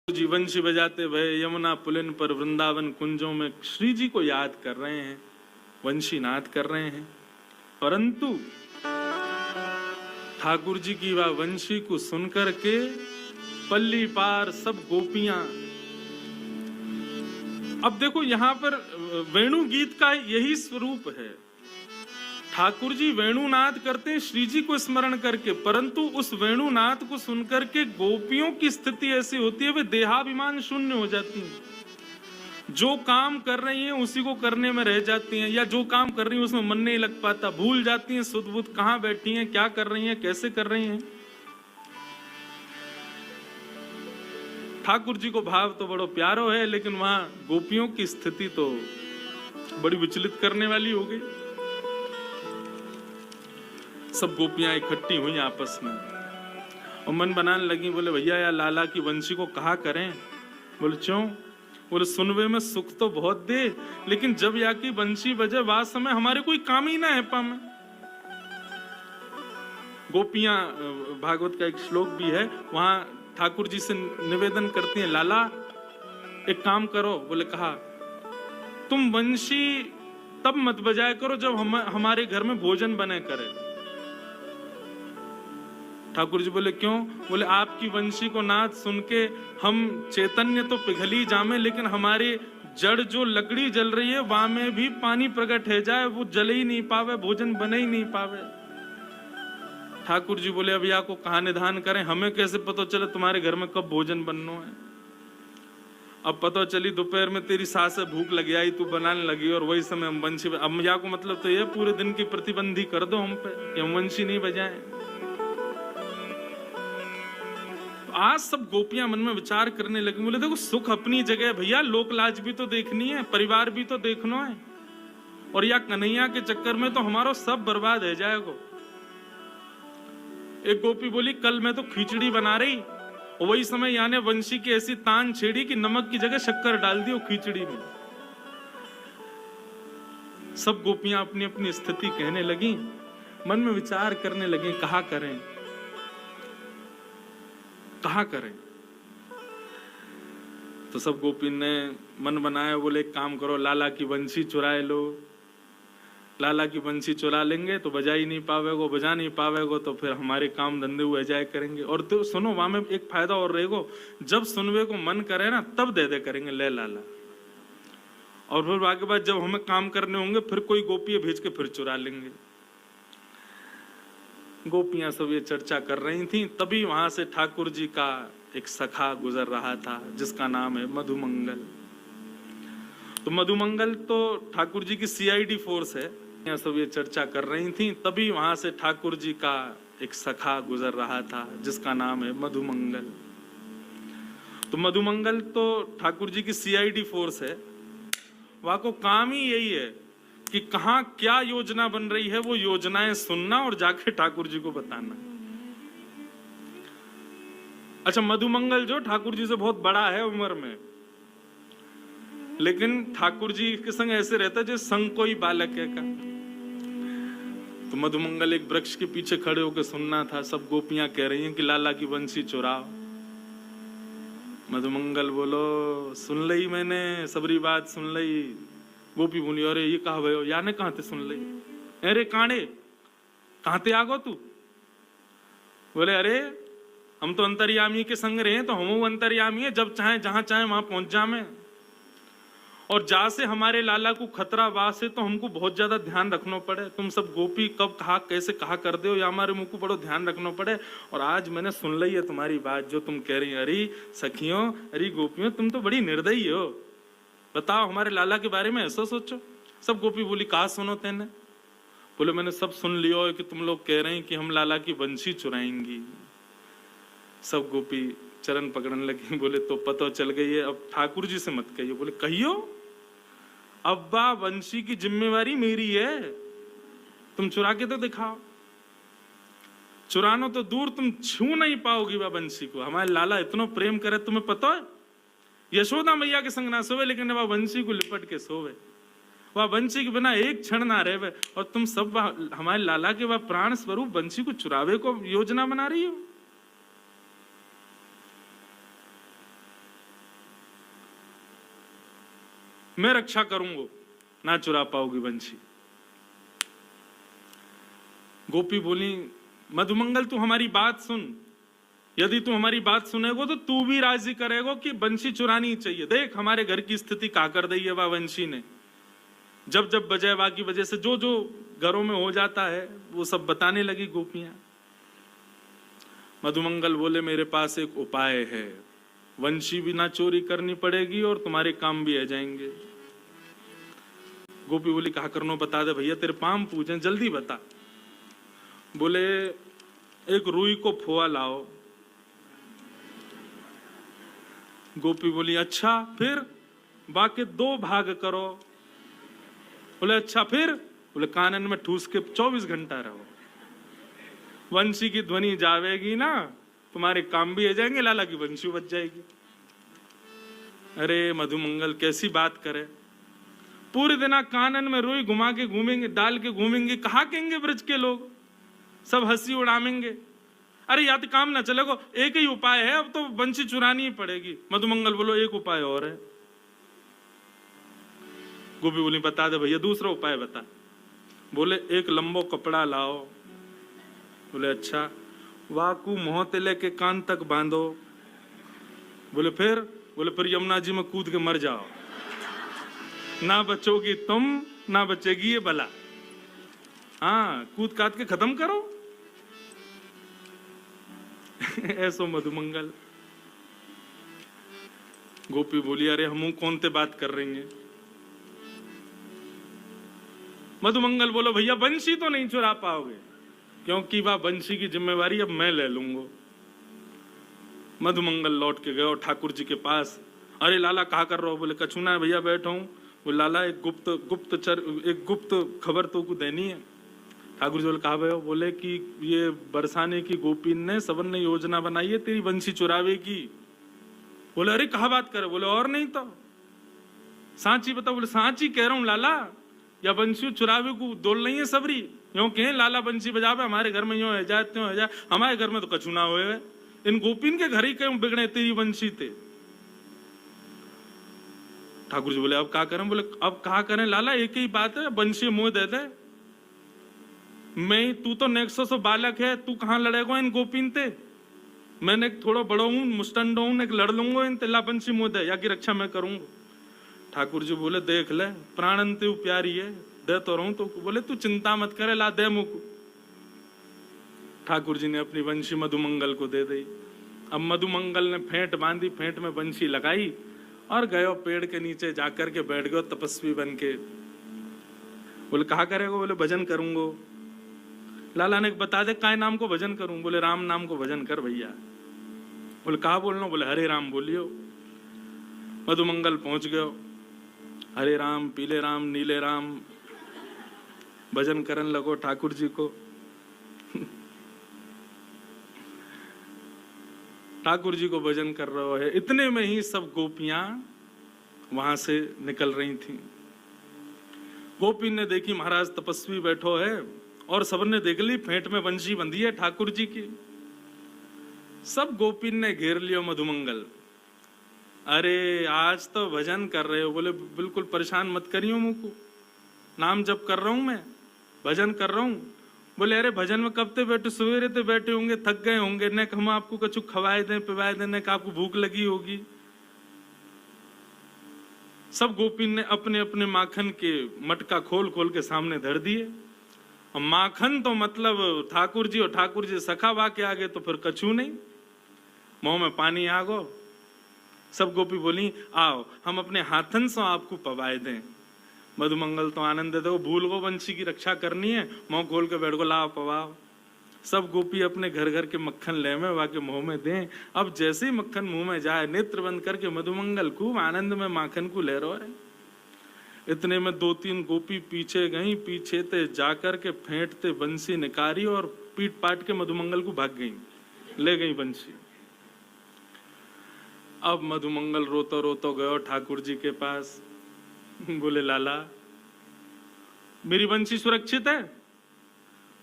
जी वंशी बजाते भय यमुना पुलिन पर वृंदावन कुंजों में श्री जी को याद कर रहे हैं, वंशी नाद कर रहे हैं। परंतु ठाकुर जी की वह वंशी को सुनकर के पल्ली पार सब गोपियां। अब देखो यहां पर वेणु गीत का यही स्वरूप है। ठाकुर जी वेणुनाद करते हैं श्री जी को स्मरण करके, परंतु उस वेणुनाद को सुनकर के गोपियों की स्थिति ऐसी होती है वे देहाभिमान शून्य हो जाती हैं। जो काम कर रही हैं उसी को करने में रह जाती हैं, या जो काम कर रही हैं उसमें मन नहीं लग पाता, भूल जाती हैं सुध बुध कहां बैठी हैं, क्या कर रही हैं, कैसे कर रही हैं। ठाकुर जी को भाव तो बड़ो प्यारो है, लेकिन वहां गोपियों की स्थिति तो बड़ी विचलित करने वाली हो गई। सब गोपियां इकट्ठी हुई आपस में और मन बनाने लगी, बोले भैया या लाला की वंशी को कहा करें। बोले क्यों? बोले सुनवे में सुख तो बहुत दे, लेकिन जब या की वंशी बजे वास समय हमारे कोई काम ही ना है पा में। गोपियां, भागवत का एक श्लोक भी है, वहां ठाकुर जी से निवेदन करती हैं, लाला एक काम करो। बोले कहा, तुम वंशी तब मत बजाया करो जब हमारे घर में भोजन बने करे। ठाकुर जी बोले क्यों? बोले आपकी वंशी को नाद सुन के हम चैतन्य तो पिघली जामे, लेकिन हमारे जड़ जो लकड़ी जल रही है वहां में भी पानी प्रकट है जाए, वो जल ही नहीं पावे, भोजन बने ही नहीं पावे। ठाकुर जी बोले अब या को कहा निधान करें, हमें कैसे पता चले तुम्हारे घर में कब भोजन बनना है। अब पता चली दोपहर में तेरी सास से भूख लगी आई, तू बनाने लगी और वही समय हम वंशी। अब या को मतलब तो ये पूरे दिन की प्रतिबंधी कर दो हम पे कि हम वंशी नहीं बजाएं। आज सब गोपियां मन में विचार करने लगी, बोले देखो सुख अपनी जगह भैया, लोक लाज भी तो देखनी है, परिवार भी तो देखना है, और या कन्हैया के चक्कर में तो हमारा सब बर्बाद है जाएगा। एक गोपी बोली कल मैं तो खिचड़ी बना रही, और वही समय यानी वंशी की ऐसी तान छेड़ी कि नमक की जगह शक्कर डाल दी वो खिचड़ी में। सब गोपियां अपनी अपनी स्थिति कहने लगी, मन में विचार करने लगी कहा करें कहा करें। तो सब गोपी ने मन बनाया, बोले एक काम करो, लाला की वंशी चुराए लो। लाला की वंशी चुरा लेंगे तो बजा ही नहीं पावेगो, बजा नहीं पावेगो तो फिर हमारे काम धंधे हुए जाए करेंगे। और तो सुनो वहां में एक फायदा और रहेगा, जब सुनवे को मन करे ना तब दे दे करेंगे ले लाला, और फिर आगे बाद जब हमें काम करने होंगे फिर कोई गोपी भेज के फिर चुरा लेंगे। गोपियां सब ये चर्चा कर रही थी, तभी वहां से ठाकुर जी का एक सखा गुजर रहा था जिसका नाम है मधुमंगल। तो मधुमंगल तो ठाकुर जी की सीआईडी फोर्स है। यहाँ सब ये चर्चा कर रही थी, तभी वहां से ठाकुर जी का एक सखा गुजर रहा था जिसका नाम है मधुमंगल। तो मधुमंगल तो ठाकुर जी की सीआईडी फोर्स है, वहां को काम ही यही है कि कहां क्या योजना बन रही है वो योजनाएं सुनना और जाके ठाकुर जी को बताना। अच्छा, मधुमंगल जो ठाकुर जी से बहुत बड़ा है उम्र में, लेकिन ठाकुर जी के संग ऐसे रहता है जैसे संग कोई बालक है का। तो मधुमंगल एक वृक्ष के पीछे खड़े होकर सुनना था, सब गोपियां कह रही हैं कि लाला की वंशी चुराओ। मधुमंगल बोलो सुन लई मैंने, सबरी बात सुन लई। गोपी बोली अरे ये कहा भयो, याने कहां ते सुन लई? अरे कांडे कहां ते आगो तू? बोले अरे हम तो अंतर्यामी के संग रहे हैं, तो हम अंतर्यामी है, जब चाहे जहां चाहे वहां पहुंच जामे, और जा से हमारे लाला को खतरा वास है तो हमको बहुत ज्यादा ध्यान रखना पड़े। तुम सब गोपी कब कहा कैसे कहा कर दो, या हमारे मुंह को बड़ो ध्यान रखना पड़े। और आज मैंने सुन ली है तुम्हारी बात जो तुम कह रही है। अरे सखियों, अरे गोपियों, तुम तो बड़ी निर्दयी हो, बताओ हमारे लाला के बारे में ऐसा सोचो। सब गोपी बोली कहा सुनो तेने? बोले मैंने सब सुन लियो कि तुम लोग कह रहे हैं कि हम लाला की वंशी चुराएंगी। सब गोपी चरण पकड़ने लगी, बोले तो पता चल गई है, अब ठाकुर जी से मत कहियो। बोले कहियो, अब्बा वंशी की जिम्मेवारी मेरी है, तुम चुरा के तो दिखाओ। चुरानो तो दूर, तुम छू नहीं पाओगी वह वंशी को। हमारे लाला इतना प्रेम करे, तुम्हें पता है यशोदा मैया के संग ना सोवे, लेकिन वह वंशी को लिपट के सोवे, वह वंशी के बिना एक क्षण ना रहे। और तुम सब हमारे लाला के वह प्राण स्वरूप वंशी को चुरावे को योजना बना रही हो। मैं रक्षा करूंगा, ना चुरा पाओगी बंशी। गोपी बोली, मधुमंगल तू हमारी बात सुन, यदि तू हमारी बात सुनेगो तो तू भी राजी करेगो कि बंशी चुरानी चाहिए। देख हमारे घर की स्थिति का कर दी है वह बंशी ने। जब जब बजाय की वजह से जो जो घरों में हो जाता है वो सब बताने लगी गोपियां। मधुमंगल बोले, मेरे पास एक उपाय है, वंशी भी ना चोरी करनी पड़ेगी और तुम्हारे काम भी आ जाएंगे। गोपी बोली, कहा करनो बता दे भैया, तेरे पाम पूछे, जल्दी बता। बोले, एक रुई को फोआ लाओ। गोपी बोली, अच्छा फिर? बाकी 2 भाग करो। बोले, अच्छा फिर? बोले, कानन में ठूस के 24 घंटा रहो, वंशी की ध्वनि जावेगी ना, तुम्हारे काम भी आ जाएंगे, लाला की वंशी बच जाएगी। अरे मधुमंगल कैसी बात करे, पूरे दिन कानन में रुई घुमा के घूमेंगे, डाल के घूमेंगे, कहा कहेंगे ब्रज के लोग, सब हंसी उड़ामेंगे। अरे या तो काम ना चलेगो, एक ही उपाय है, अब तो बंशी चुरानी ही पड़ेगी। मधुमंगल बोलो, एक उपाय और है। गोपी बोली, बता दे भैया, दूसरा उपाय बता। बोले, एक लंबो कपड़ा लाओ। बोले, अच्छा। वाकू मोहते लेके कान तक बांधो। बोले, फिर? बोले, फिर यमुना जी में कूद के मर जाओ, ना बचोगी तुम, ना बचेगी ये बला। हाँ, कूद काट के खत्म करो। ऐसो मधुमंगल। गोपी बोली, अरे हम कौन ते बात कर रही हैं। मधुमंगल बोलो, भैया बंशी तो नहीं चुरा पाओगे, क्योंकि वह बंशी की जिम्मेवारी अब मैं ले लूंगा। मधुमंगल लौट के गए ठाकुर जी के पास। अरे लाला कहा कर रहे हो? बोले, कछु ना भैया, बैठा हूं। बोले, लाला एक गुप्त खबर तो को देनी है। ठाकुर जी बोले, कहा भयो? बोले कि ये बरसाने की गोपी ने सबन ने योजना बनाई है तेरी बंशी चुरावे की। बोले, अरे कहा बात करे? बोले, और नहीं तो सांची बताओ। बोले, सांची कह रहा हूं लाला, या बंशी चुरावे को दोल नहीं है सबरी। यूं कहे लाला बंशी बजावे, हमारे घर में यूं है जाए त्यों है जाए, हमारे घर में तो कछु ना होए, इन गोपीन के घर ही क्यों बिगड़े तेरी बंशी थे। ठाकुर जी बोले, अब क्या करें? बोले, अब कहा करें लाला, एक ही बात है, बंशी मुंह दे दे। मैं, तू तो नेक्सो सो बालक है, तू कहां लड़ेगा इन गोपीन ते? मैंने थोड़ा बड़ा हूं, मुस्टंड हूं, एक लड़ लूंगा इन तेला, बंशी मुंह दे, या की रक्षा मैं करूंगा। ठाकुर जी बोले, देख ले, प्राणन ते प्यारी है, दे तो रहूं तो। बोले, तू चिंता मत करे, ला दे मुख। ठाकुर जी ने अपनी बंशी मधुमंगल को दे दी। अब मधुमंगल ने फेंट बांधी, फेंट में बंशी लगाई और गयो पेड़ के नीचे जाकर के बैठ गयो तपस्वी बन के। बोले, कहा करेगा? बोले, भजन करूंगो। लाला ने बता दे काय नाम को भजन करूं? बोले, राम नाम को भजन कर भैया। बोले, कहा बोलना? बोले, हरे राम बोलियो। मधुमंगल पहुंच गयो, हरे राम, पीले राम, नीले राम भजन करन लगो ठाकुर जी को। ठाकुर जी को भजन कर रहा है। इतने में ही सब गोपियां वहां से निकल रही थीं। गोपी ने देखी महाराज तपस्वी बैठो है, और सबने देख ली फेंट में बंशी बंधी है ठाकुर जी की। सब गोपी ने घेर लियो मधुमंगल। अरे आज तो भजन कर रहे हो? बोले, बिल्कुल परेशान मत करियो मुझको, नाम जप कर रहा हूं मैं, भजन कर रहा हूं। बोले, अरे भजन में कब ते बैठे? सवेरे ते बैठे होंगे, थक गए होंगे, न हम आपको कछु खवाए दें पिवाए दें, न आपको भूख लगी होगी। सब गोपी ने अपने अपने माखन के मटका खोल खोल के सामने धर दिए। माखन तो मतलब ठाकुर जी, और ठाकुर जी सखावा के आगे तो फिर कछु नहीं, मुंह में पानी आ गो। सब गोपी बोली, आओ हम अपने हाथन से आपको पवाए दें। मधुमंगल तो आनंद दे, भूल गो बंशी की रक्षा करनी है, मुंह खोल के बैठ गो, लाओ पवाओ। सब गोपी अपने घर घर के मक्खन ले में वाके मुंह में दें। अब जैसे ही मक्खन मुंह में जाए, नेत्र बंद करके मधुमंगल खूब आनंद में माखन को ले रहा है। इतने में 2-3 गोपी पीछे गई, पीछे ते जाकर के फेंटते बंसी निकारी और पीट पाट के मधुमंगल को भाग गई, ले गई बंसी। अब मधुमंगल रोतो रोतो गयो ठाकुर जी के पास। बोले, लाला मेरी बंसी सुरक्षित है?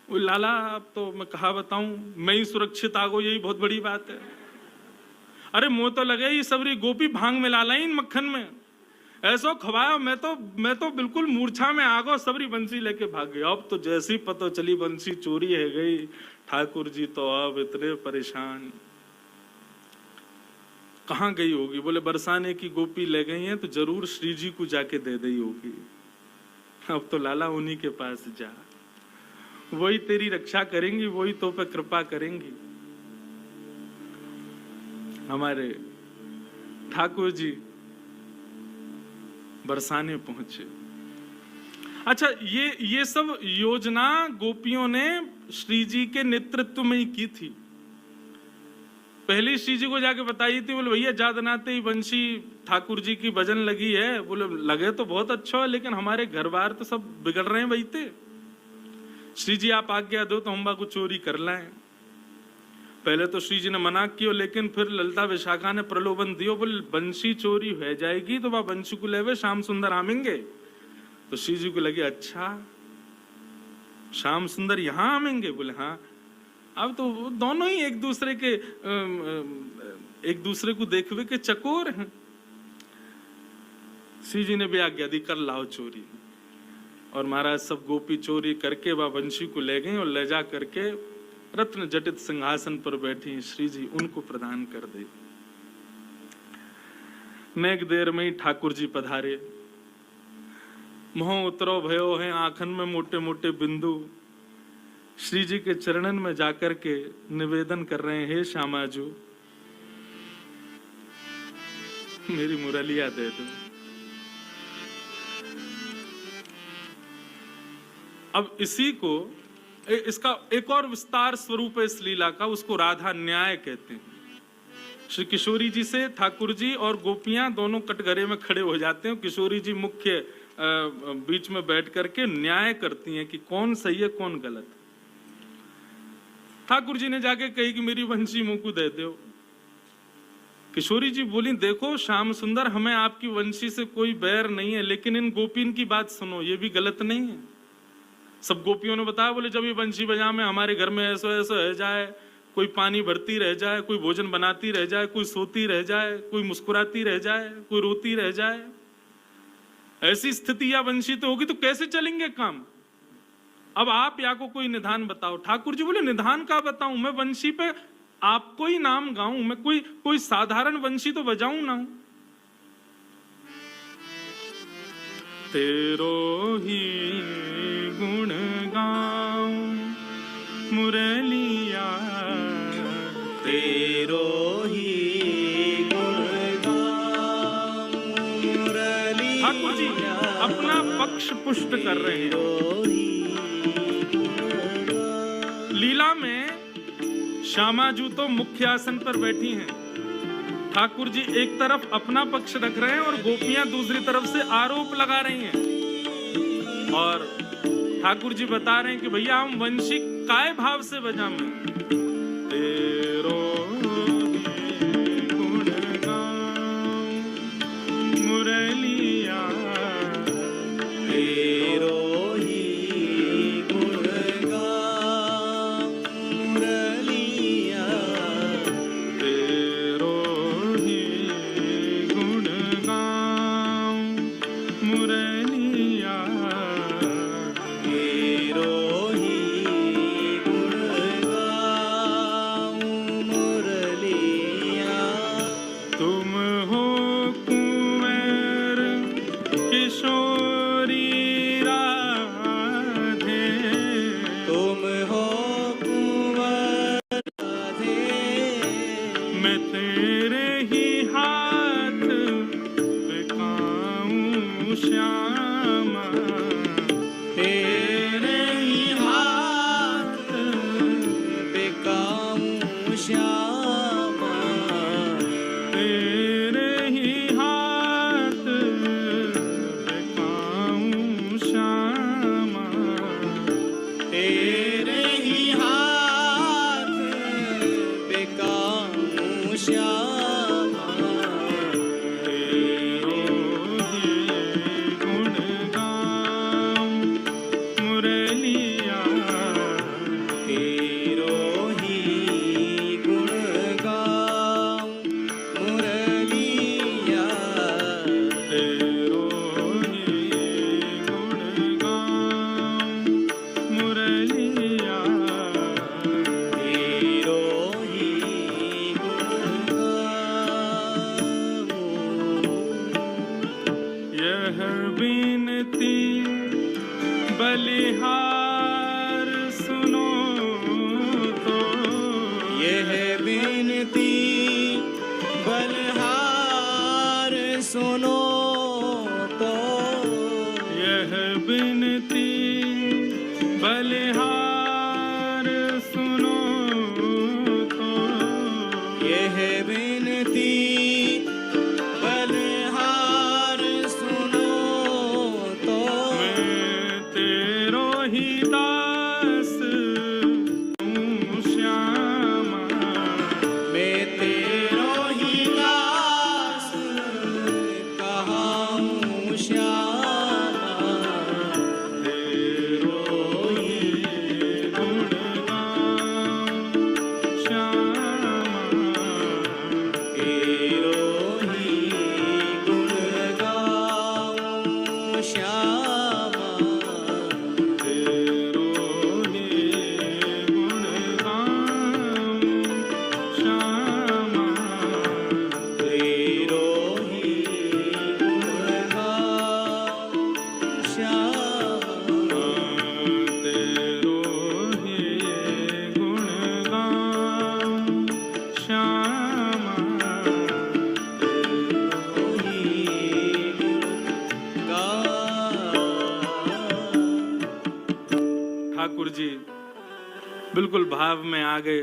बोले, लाला अब तो मैं कहा बताऊं, मैं ही सुरक्षित आ गो, यही बहुत बड़ी बात है। अरे मुंह तो लगे ये सबरी गोपी भांग में लाला इन मक्खन में, ऐसो खवाया, मैं तो बिल्कुल मूर्छा में आ गो, सबरी बंसी लेके भाग गया। अब तो जैसी पता चली बंसी चोरी है गई, ठाकुर जी तो अब इतने परेशान। कहाँ गई होगी? बोले बरसाने की गोपी ले गई हैं, तो जरूर श्री जी को जाके दे दी होगी। अब तो लाला उन्हीं के पास जा, वही तेरी रक्षा करेंगी, वही तो पे कृपा करेंगी। हमारे ठाकुर जी बरसाने पहुंचे। अच्छा, ये सब योजना गोपियों ने श्री जी के नेतृत्व में ही की थी। पहले श्री जी को जाके बताई थी, बोले भैया जादनाते ही बंशी ठाकुर जी की भजन लगी है। बोले लगे तो बहुत अच्छा है, लेकिन हमारे घर बार तो सब बिगड़ रहे हैं बैठे। श्री जी आप आज्ञा दो तो हम बाको चोरी कर लाएं। पहले तो श्री जी ने मना किया, लेकिन फिर ललिता विशाखा ने प्रलोभन दियो, बोले बंशी चोरी हो जाएगी तो वह बंशी को लेवे श्याम सुंदर आमेंगे। तो श्री जी को लगे अच्छा श्याम सुंदर यहाँ आमेंगे? बोले हाँ। अब तो दोनों ही एक दूसरे को देखवे के चकोर हैं। श्री जी ने भी आज्ञा दी, कर लाओ चोरी। और महाराज सब गोपी चोरी करके वह बंशी को ले गए और ले जा करके रत्न जटित सिंहासन पर बैठी श्री जी उनको प्रदान कर दे। नेक देर में ही ठाकुर जी पधारे। मोह उतरो भयो है आंखन में मोटे मोटे बिंदु। श्री जी के चरणन में जाकर के निवेदन कर रहे हैं, हे श्यामाजू मेरी मुरलिया दे दो। अब इसी को इसका एक और विस्तार स्वरूप है इस लीला का, उसको राधा न्याय कहते हैं। श्री किशोरी जी से ठाकुर जी और गोपियां दोनों कटघरे में खड़े हो जाते हैं। किशोरी जी मुख्य बीच में बैठ करके न्याय करती हैं कि कौन सही है कौन गलत। ठाकुर जी ने जाके कही कि मेरी वंशी मुंह को दे दो। किशोरी जी बोली देखो श्याम सुंदर, हमें आपकी वंशी से कोई बैर नहीं है, लेकिन इन गोपीन की बात सुनो, ये भी गलत नहीं है। सब गोपियों ने बताया, बोले जब ये बंशी बजा में हमारे घर में ऐसा ऐसा रह जाए, कोई पानी भरती रह जाए, कोई भोजन बनाती रह जाए, कोई सोती रह जाए, कोई मुस्कुराती रह जाए, कोई रोती रह जाए, ऐसी स्थिति या बंशी तो होगी तो कैसे चलेंगे काम? अब आप या को कोई निधान बताओ। ठाकुर जी बोले निधान का बताऊं, मैं वंशी पे आपको ही नाम गाऊं, मैं कोई साधारण वंशी तो बजाऊं ना। तेरो ही गुण गाऊं मुरलिया, तेरो ही गुण गाऊं मुरलिया। ठाकुर जी अपना पक्ष पुष्ट कर रहे हैं। लीला में श्यामाजू तो मुख्य आसन पर बैठी हैं। ठाकुर जी एक तरफ अपना पक्ष रख रहे हैं और गोपियां दूसरी तरफ से आरोप लगा रही हैं। और ठाकुर जी बता रहे हैं कि भैया हम वंशी काय भाव से बजा में तेरो गुण गाऊं मुरलिया, तेरो ही गुण गाऊं मुरलिया, तेरो ही गुण गाऊं मुरलिया, तेरो ही गुण गाऊं मुरलिया। तुम हो कुंवर किशोरी राधे, तुम हो कुंवर राधे, मैं तेरे ही हाथ बिकाऊं श्यामा, तेरे ही हाथ बिकाऊं श्यामा, तेरे ही हाथ बिकाऊं श्यामा, तेरे ही हाथ बिकाऊं श्यामा, तेरो ही गुण गाऊं बलिहार सुनो तो, यह विनती बलिहार सुनो तो, यह विनती बलिहार सुनो तो, यह विनती बलिहार सुनो तो, मैं तेरो ही दास हूँ श्यामा, मैं तेरो ही दास कहा हूँ श्यामा, तेरो ही गुण गाऊं श्यामा, तेरो ही गुण गाऊं श्यामा, तेरो ही गुण गाऊं श्यामा, तेरो ही गुण गाऊं श्यामा, तेरो ही गुण गाऊं श्यामा, तेरो ही गुण गाऊं। ठाकुर जी बिल्कुल भाव में आ गए,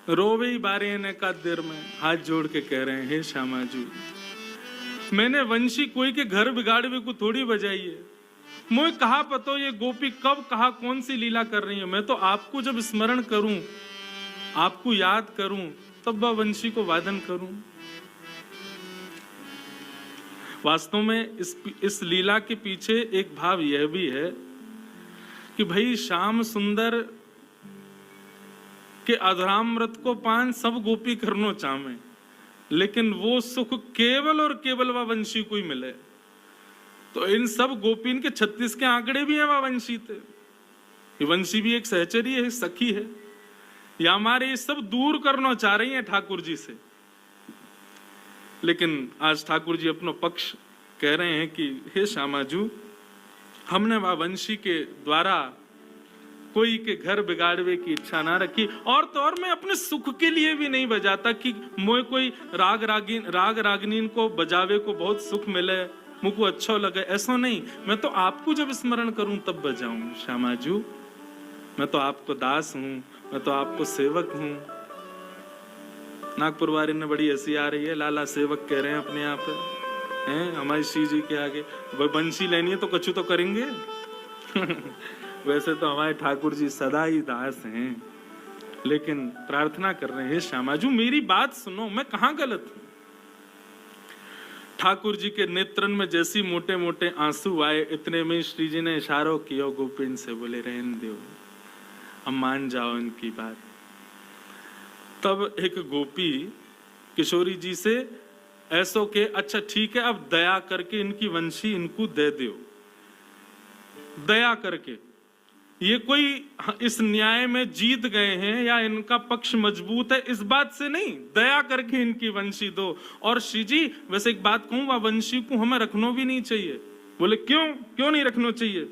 रोवे ही बारे ने का देर में हाथ जोड़ के कह रहे हैं, हे श्यामा जी, मैंने वंशी कोई के घर बिगाड़वे को थोड़ी बजाई है। मुझे कहा पतो ये गोपी कब कहा कौन सी लीला कर रही है। मैं तो आपको जब स्मरण करूं, आपको याद करूं, तब वह वंशी को वादन करूं। वास्तव में इस लीला के पीछे एक भाव यह भी है कि भाई श्याम सुंदर के अधरामृत को पान सब गोपी करनो चाहे, लेकिन वो सुख केवल और केवल वह वंशी को ही मिले। तो इन सब गोपीन के 36 के आंकड़े भी हैं वह वंशी थे। ये वंशी भी एक सहचरी है, सखी है, या हमारे ये सब दूर करना चाह रही हैं ठाकुर जी से। लेकिन आज ठाकुर जी अपना पक्ष कह रहे हैं कि हे श्यामाजू, हमने वह वंशी के द्वारा कोई के घर बिगाड़वे की इच्छा ना रखी, और तो और मैं अपने सुख के लिए भी नहीं बजाता कि मोए कोई राग रागनीन को बजावे को बहुत सुख मिले, मुझको अच्छा लगे, ऐसा नहीं। मैं तो आपको जब स्मरण करूं तब बजाऊं श्यामाजू। मैं तो आपको दास हूं, मैं तो आपको सेवक हूं। नागपुर वाले ने बड़ी हंसी आ रही है, लाला सेवक कह रहे हैं अपने आप हैं हमारी श्री जी के आगे। बंशी लेनी है तो कछु तो करेंगे। वैसे तो हमारे ठाकुर जी सदा ही दास हैं, लेकिन प्रार्थना कर रहे हैं श्यामाजू मेरी बात सुनो, मैं कहाँ गलत हूं। ठाकुर जी के नेत्रन में जैसी मोटे मोटे आंसू आए, इतने में श्री जी ने इशारों किया गोपिन से, बोले रहन दो, हम मान जाओ इनकी बात। तब एक गोपी किशोरी जी से ऐसो के, अच्छा ठीक है अब दया करके इनकी वंशी इनको दे दो, दया करके। ये कोई इस न्याय में जीत गए हैं या इनका पक्ष मजबूत है इस बात से नहीं, दया करके इनकी वंशी दो। और श्री जी वैसे एक बात कहूं, वह वंशी को हमें रखना भी नहीं चाहिए। बोले क्यों, क्यों नहीं रखना चाहिए?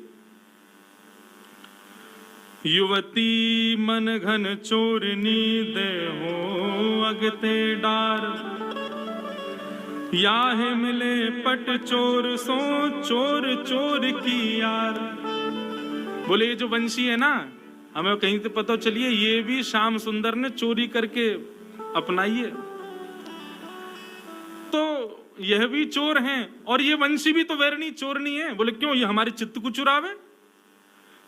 युवती मन घन चोरनी दे हो अगते डार, याहे मिले पट चोर सो चोर चोर की यार। बोले ये जो वंशी है ना, हमें कहीं से पता चलिए ये भी श्याम सुंदर ने चोरी करके अपनाई है, तो यह भी चोर हैं और ये वंशी भी तो वैरणी चोरनी है। बोले क्यों, ये हमारे चित्त को चुरावे?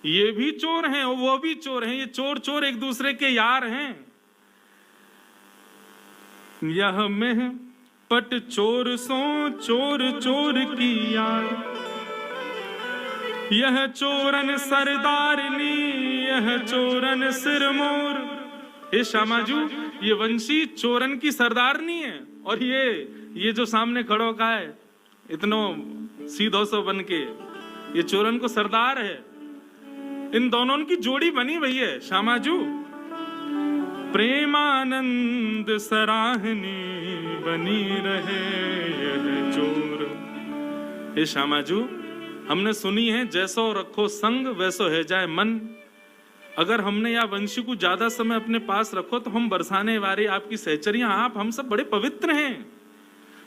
ये भी चोर हैं और वो भी चोर हैं, ये चोर चोर एक दूसरे के यार हैं। यह में पट चोर सो चोर चोर की यार, यह चोरन सरदारनी यह चोरन सिरमोर। हे श्यामाजू, ये वंशी चोरन की सरदारनी है और ये जो सामने खड़ो का है इतनो सीधो सो बन के, ये चोरन को सरदार है। इन दोनों की जोड़ी बनी भई है श्यामाजू। प्रेमानंद सराहनी बनी रहे यह चोर। हे श्यामाजू, हमने सुनी है, जैसो रखो संग वैसो है जाए मन। अगर हमने या वंशी को ज्यादा समय अपने पास रखो तो हम बरसाने वाले आपकी सहचरियां, आप हम सब बड़े पवित्र हैं।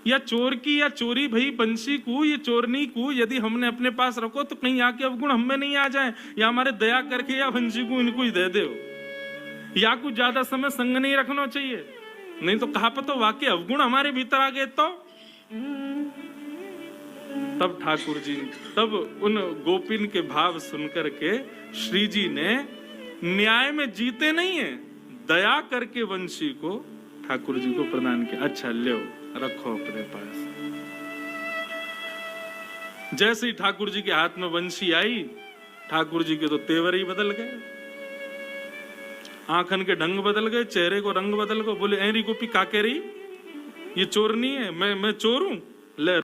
या चोर की या चोरी भई पंछी को, ये चोरनी को यदि हमने अपने पास रखो तो कहीं आके अवगुण हमें नहीं आ जाए, या हमारे दया करके या वंशी को इनको ही दे दो। या कुछ ज्यादा समय संग नहीं रखना चाहिए, नहीं तो कहा पतो वाकई अवगुण हमारे भीतर आ गए तो। तब ठाकुर जी, तब उन गोपिन के भाव सुनकर के श्री जी ने न्याय में जीते नहीं है, दया करके वंशी को ठाकुर जी को प्रदान किया। अच्छा लो रखो अपने पास। जैसे ही ठाकुर जी के हाथ में वंशी आई, ठाकुर जी के तो तेवर ही बदल गए, आंखन के ढंग बदल गए, चेहरे को रंग बदल गए। बोले ऐरी गोपी का कह रही, ये चोरनी है, मैं चोर हूं, ले